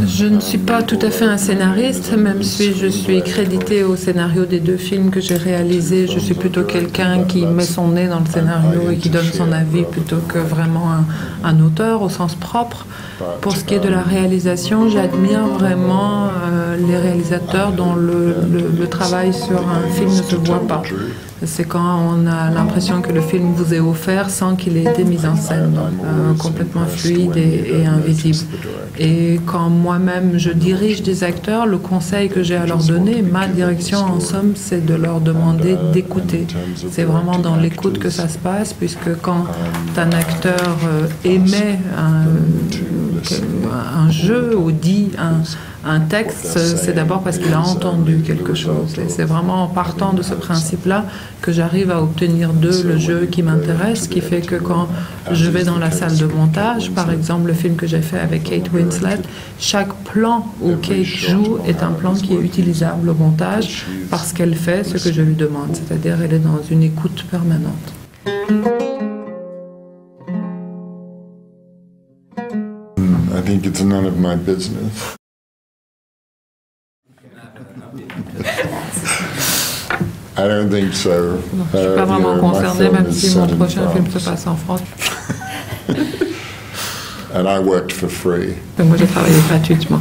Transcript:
Je ne suis pas tout à fait un scénariste, même si je suis crédité au scénario des 2 films que j'ai réalisés. Je suis plutôt quelqu'un qui met son nez dans le scénario et qui donne son avis plutôt que vraiment un auteur au sens propre. Pour ce qui est de la réalisation, j'admire vraiment les réalisateurs dont le travail sur un film ne se voit pas. C'est quand on a l'impression que le film vous est offert sans qu'il ait été mis en scène, complètement fluide et invisible. Et quand moi-même je dirige des acteurs, le conseil que j'ai à leur donner, ma direction en somme, c'est de leur demander d'écouter. C'est vraiment dans l'écoute que ça se passe, puisque quand un acteur émet un jeu ou dit un texte, c'est d'abord parce qu'il a entendu quelque chose. Et c'est vraiment en partant de ce principe-là que j'arrive à obtenir d'eux le jeu qui m'intéresse, qui fait que quand je vais dans la salle de montage, par exemple le film que j'ai fait avec Kate Winslet, chaque plan où Kate joue est un plan qui est utilisable au montage parce qu'elle fait ce que je lui demande, c'est-à-dire elle est dans une écoute permanente. I think it's none of my business. I don't think so. Non, je ne suis pas vraiment concernée, même si mon prochain film se passe en France. And I worked for free. Mais moi, j'ai travaillé gratuitement.